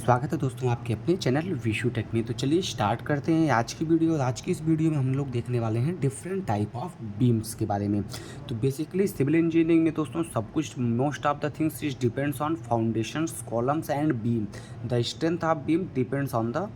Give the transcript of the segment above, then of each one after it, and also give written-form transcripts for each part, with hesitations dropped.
स्वागत है दोस्तों आपके अपने चैनल विशु टेक में। तो चलिए स्टार्ट करते हैं आज की वीडियो। और आज की इस वीडियो में हम लोग देखने वाले हैं डिफरेंट टाइप ऑफ बीम्स के बारे में। तो बेसिकली सिविल इंजीनियरिंग में दोस्तों सब कुछ most of the things is depends on foundations columns and beam. The strength of beam depends on the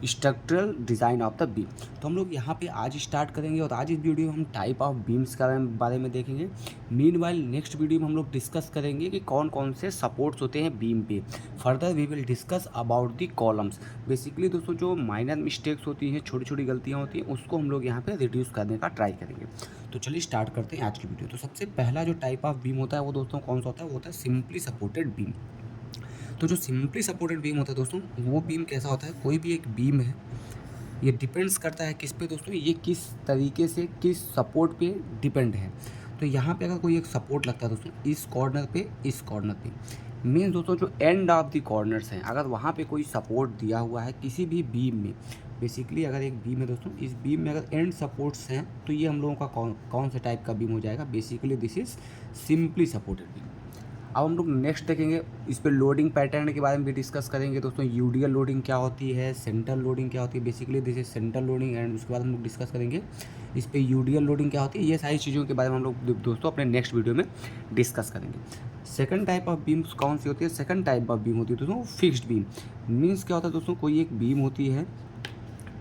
structural design of the beam. तो हम लोग यहाँ पे आज स्टार्ट करेंगे और आज इस वीडियो में हम टाइप ऑफ बीम्स के बारे में देखेंगे। मीनवाइल नेक्स्ट वीडियो में हम लोग डिस्कस करेंगे कि कौन कौन से सपोर्ट्स होते हैं बीम पे। Further we will discuss about the columns. Basically दोस्तों जो माइनर मिस्टेक्स होती हैं, छोटी छोटी गलतियाँ होती हैं, उसको हम लोग यहाँ पे रिड्यूस करने का ट्राई करेंगे। तो चलिए स्टार्ट करते हैं आज की वीडियो। तो सबसे पहला जो टाइप ऑफ बीम होता है वो दोस्तों कौन सा होता है, वो होता है सिंपली सपोर्टेड बीम। तो जो सिंपली सपोर्टेड बीम होता है दोस्तों, वो बीम कैसा होता है, कोई भी एक बीम है, ये डिपेंड्स करता है किस पे दोस्तों, ये किस तरीके से किस सपोर्ट पे डिपेंड है। तो यहाँ पे अगर कोई एक सपोर्ट लगता है दोस्तों इस कॉर्नर पे, इस कॉर्नर पे, मीन्स दोस्तों जो एंड ऑफ द कॉर्नर्स हैं, अगर वहाँ पे कोई सपोर्ट दिया हुआ है किसी भी बीम में, बेसिकली अगर एक बीम है दोस्तों, इस बीम में अगर एंड सपोर्ट्स हैं तो ये हम लोगों का कौन से टाइप का बीम हो जाएगा, basically this is simply supported beam. अब हम लोग नेक्स्ट देखेंगे, इस पर लोडिंग पैटर्न के बारे में भी डिस्कस करेंगे दोस्तों। यूडीएल लोडिंग क्या होती है, सेंट्रल लोडिंग क्या होती है, basically this is central loading. And उसके बाद हम लोग डिस्कस करेंगे इस पर यूडीएल लोडिंग क्या होती है। ये सारी चीज़ों के बारे में हम लोग दोस्तों अपने नेक्स्ट वीडियो में डिस्कस करेंगे। सेकंड टाइप ऑफ बीम्स कौन सी होती है, सेकंड टाइप ऑफ बीम होती है दोस्तों फिक्स्ड बीम। मीन्स क्या होता है दोस्तों, कोई एक बीम होती है,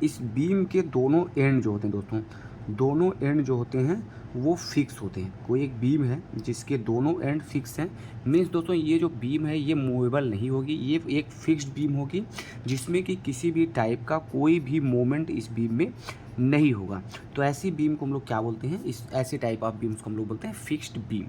इस बीम के दोनों एंड जो होते हैं दोस्तों, दोनों एंड जो होते हैं वो फिक्स होते हैं। कोई एक बीम है जिसके दोनों एंड फिक्स हैं, मीन्स दोस्तों ये जो बीम है ये मूवेबल नहीं होगी, ये एक फिक्स्ड बीम होगी जिसमें कि किसी भी टाइप का कोई भी मोमेंट इस बीम में नहीं होगा। तो ऐसी बीम को हम लोग क्या बोलते हैं, इस ऐसे टाइप ऑफ बीम्स को हम लोग बोलते हैं फिक्स्ड बीम।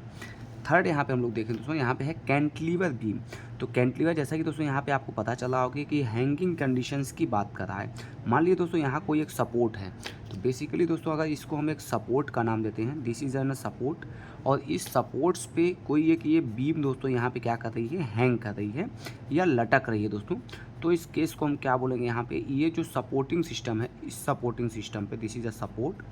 थर्ड यहाँ पे हम लोग देखें दोस्तों, यहाँ पे है कैंटिलीवर बीम। तो कैंटिलीवर जैसा कि दोस्तों यहाँ पे आपको पता चला होगा कि हैंगिंग कंडीशंस की बात कर रहा है। मान लीजिए दोस्तों यहाँ कोई एक सपोर्ट है, तो बेसिकली दोस्तों अगर इसको हम एक सपोर्ट का नाम देते हैं, दिस इज एन सपोर्ट, और इस सपोर्ट्स पे कोई एक ये बीम दोस्तों यहाँ पे क्या कर रही है, हैंग कर रही है या लटक रही है दोस्तों। तो इस केस को हम क्या बोलेंगे, यहाँ पे ये जो सपोर्टिंग सिस्टम है, इस सपोर्टिंग सिस्टम पे, दिस इज अ सपोर्ट,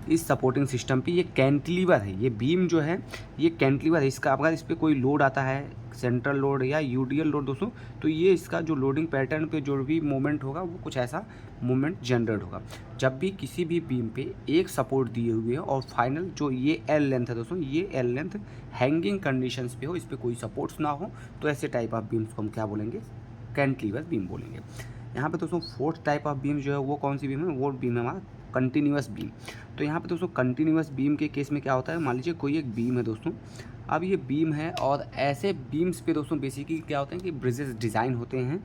इस सपोर्टिंग सिस्टम पे ये कैंटिलीवर है, ये बीम जो है ये कैंटिलीवर है। इसका अगर इस पर कोई लोड आता है, सेंट्रल लोड या यूडीएल लोड दोस्तों, तो ये इसका जो लोडिंग पैटर्न पे जो भी मोमेंट होगा वो कुछ ऐसा मोमेंट जनरेट होगा। जब भी किसी भी बीम पे एक सपोर्ट दिए हुए हो और फाइनल जो ये एल लेंथ है दोस्तों, ये एल लेंथ हैंगिंग कंडीशंस पे हो, इस पर कोई सपोर्ट्स ना हो, तो ऐसे टाइप ऑफ बीम्स को हम क्या बोलेंगे, कैंटिलीवर बीम बोलेंगे। यहाँ पे दोस्तों फोर्थ टाइप ऑफ बीम जो है वो कौन सी बीम है, वो बीम है हमारा कंटिन्यूअस बीम। तो यहाँ पे दोस्तों कंटिन्यूअस बीम के केस में क्या होता है, मान लीजिए कोई एक बीम है दोस्तों, अब ये बीम है और ऐसे बीम्स पे दोस्तों बेसिकली क्या होते हैं कि ब्रिजेस डिज़ाइन होते हैं।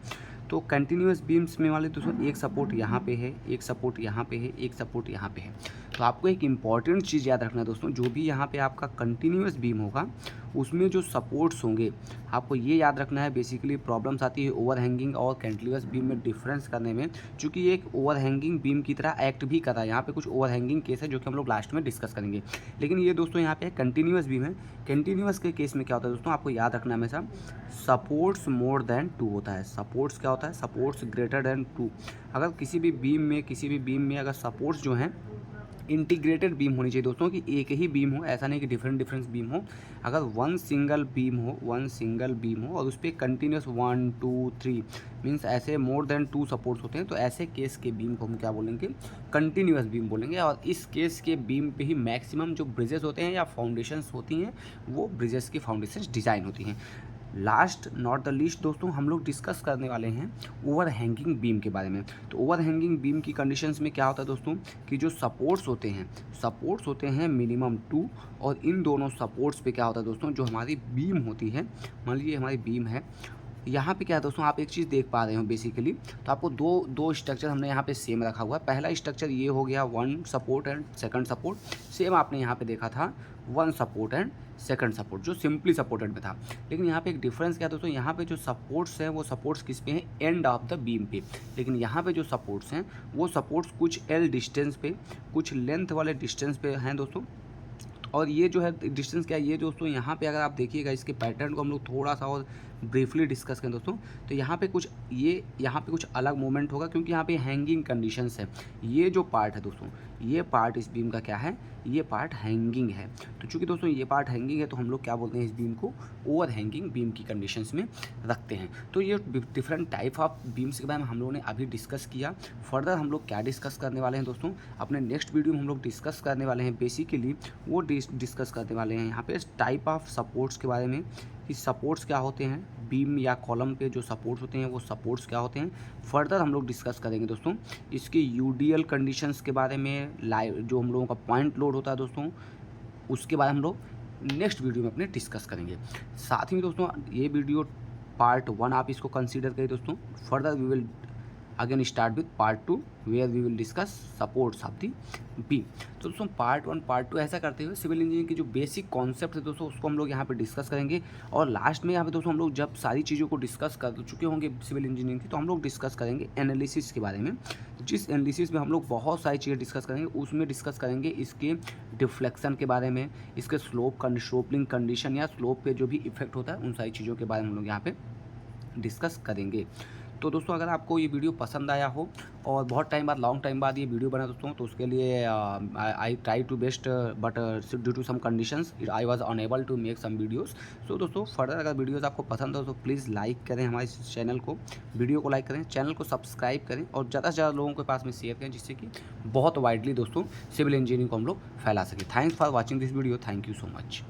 तो कंटिन्यूअस बीम्स में वाले दोस्तों एक सपोर्ट यहाँ पे है, एक सपोर्ट यहाँ पे है, एक सपोर्ट यहाँ पे है। तो आपको एक इम्पॉर्टेंट चीज़ याद रखना है दोस्तों, जो भी यहाँ पे आपका कंटिन्यूअस बीम होगा उसमें जो सपोर्ट्स होंगे, आपको ये याद रखना है। बेसिकली प्रॉब्लम्स आती है ओवर हैंगिंग और कैंटिलीवर्स बीम में डिफरेंस करने में, क्योंकि ये एक ओवर हैंगिंग बीम की तरह एक्ट भी कर रहा है। यहाँ पे कुछ ओवर हैंगिंग केस है जो कि हम लोग लास्ट में डिस्कस करेंगे, लेकिन ये दोस्तों यहाँ पे कंटिन्यूअस बीम है। कंटिन्यूअस के केस में क्या होता है दोस्तों, आपको याद रखना हमेशा सपोर्ट्स मोर देन 2 होता है। सपोर्ट्स क्या होता है, सपोर्ट्स ग्रेटर देन 2। अगर किसी भी बीम में अगर सपोर्ट्स जो हैं इंटीग्रेटेड बीम होनी चाहिए दोस्तों, कि एक ही बीम हो, ऐसा नहीं कि डिफरेंट बीम हो। अगर वन सिंगल बीम हो और उस पर कंटिन्यूस 1 2 3 मीन्स ऐसे मोर देन 2 सपोर्ट्स होते हैं, तो ऐसे केस के बीम को हम क्या बोलेंगे, कंटिन्यूस बीम बोलेंगे। और इस केस के बीम पे ही मैक्सिमम जो ब्रिजेस होते हैं या फाउंडेशंस होती हैं, वो ब्रिजेस की फाउंडेशंस डिज़ाइन होती हैं। लास्ट नॉट द लीस्ट दोस्तों हम लोग डिस्कस करने वाले हैं ओवर हैंगिंग बीम के बारे में। तो ओवर हैंगिंग बीम की कंडीशंस में क्या होता है दोस्तों, कि जो सपोर्ट्स होते हैं मिनिमम 2, और इन दोनों सपोर्ट्स पे क्या होता है दोस्तों, जो हमारी बीम होती है, मान लीजिए हमारी बीम है, यहाँ पे क्या है दोस्तों, आप एक चीज़ देख पा रहे हो बेसिकली। तो आपको दो स्ट्रक्चर हमने यहाँ पे सेम रखा हुआ है। पहला स्ट्रक्चर ये हो गया 1 support and second support, same आपने यहाँ पे देखा था 1 सपोर्ट एंड सेकंड सपोर्ट जो सिंपली सपोर्टेड में था। लेकिन यहाँ पे एक डिफरेंस क्या है दोस्तों, यहाँ पे जो सपोर्ट्स हैं वो सपोर्ट्स किस पे हैं, एंड ऑफ द बीम पे। लेकिन यहाँ पे जो सपोर्ट्स हैं वो सपोर्ट्स कुछ एल डिस्टेंस पे, कुछ लेंथ वाले डिस्टेंस पे हैं दोस्तों। और ये जो है डिस्टेंस क्या है ये दोस्तों, यहाँ पे अगर आप देखिएगा इसके पैटर्न को हम लोग थोड़ा सा और ब्रीफली डिस्कस करें दोस्तों, तो यहाँ पे कुछ अलग मोमेंट होगा, क्योंकि यहाँ पे हैंगिंग कंडीशंस है। ये जो पार्ट है दोस्तों, ये पार्ट इस बीम का क्या है, ये पार्ट हैंगिंग है। तो चूँकि दोस्तों ये पार्ट हैंगिंग है, तो हम लोग क्या बोलते हैं, इस बीम को ओवर हैंगिंग बीम की कंडीशंस में रखते हैं। तो ये डिफरेंट टाइप ऑफ बीम्स के बारे में हम लोगों ने अभी डिस्कस किया। फर्दर हम लोग क्या डिस्कस करने वाले हैं दोस्तों, अपने नेक्स्ट वीडियो में हम लोग डिस्कस करने वाले हैं, बेसिकली वो डिस्कस करने वाले हैं यहाँ पे टाइप ऑफ सपोर्ट्स के बारे में, कि सपोर्ट्स क्या होते हैं, बीम या कॉलम पे जो सपोर्ट्स होते हैं वो सपोर्ट्स क्या होते हैं। फर्दर हम लोग डिस्कस करेंगे दोस्तों इसके यूडीएल कंडीशंस के बारे में, लाइव जो हम लोगों का पॉइंट लोड होता है दोस्तों, उसके बारे में हम लोग नेक्स्ट वीडियो में अपने डिस्कस करेंगे। साथ ही दोस्तों ये वीडियो पार्ट 1 आप इसको कंसीडर करें दोस्तों। Further we will again start with part 2 where we will discuss supports of the beam. तो दोस्तों पार्ट 1 पार्ट 2 ऐसा करते हुए सिविल इंजीनियरिंग की जो बेसिक कॉन्सेप्ट है दोस्तों, उसको हम लोग यहाँ पे डिस्कस करेंगे। और लास्ट में यहाँ पे दोस्तों हम लोग जब सारी चीज़ों को डिस्कस कर चुके होंगे सिविल इंजीनियरिंग की, तो हम लोग डिस्कस करेंगे एनालिसिस के बारे में। जिस एनालिसिस में हम लोग बहुत सारी चीज़ें डिस्कस करेंगे, उसमें डिस्कस करेंगे इसके डिफ्लेक्शन के बारे में, इसके स्लोपिंग कंडीशन या स्लोप पे जो भी इफेक्ट होता है, उन सारी चीज़ों के बारे में हम लोग यहाँ पे डिस्कस करेंगे। तो दोस्तों अगर आपको ये वीडियो पसंद आया हो और बहुत टाइम बाद, लॉन्ग टाइम बाद ये वीडियो बना दोस्तों, तो उसके लिए I try to best but due to some conditions I was unable to make some videos. So दोस्तों फर्दर अगर वीडियोस आपको पसंद हो तो प्लीज़ लाइक करें हमारे इस चैनल को, वीडियो को लाइक करें, चैनल को सब्सक्राइब करें और ज़्यादा से ज़्यादा लोगों के पास में शेयर करें, जिससे कि बहुत वाइडली दोस्तों सिविल इंजीनियरिंग को हम लोग फैला सकें। Thanks for watching this video, thank you so much.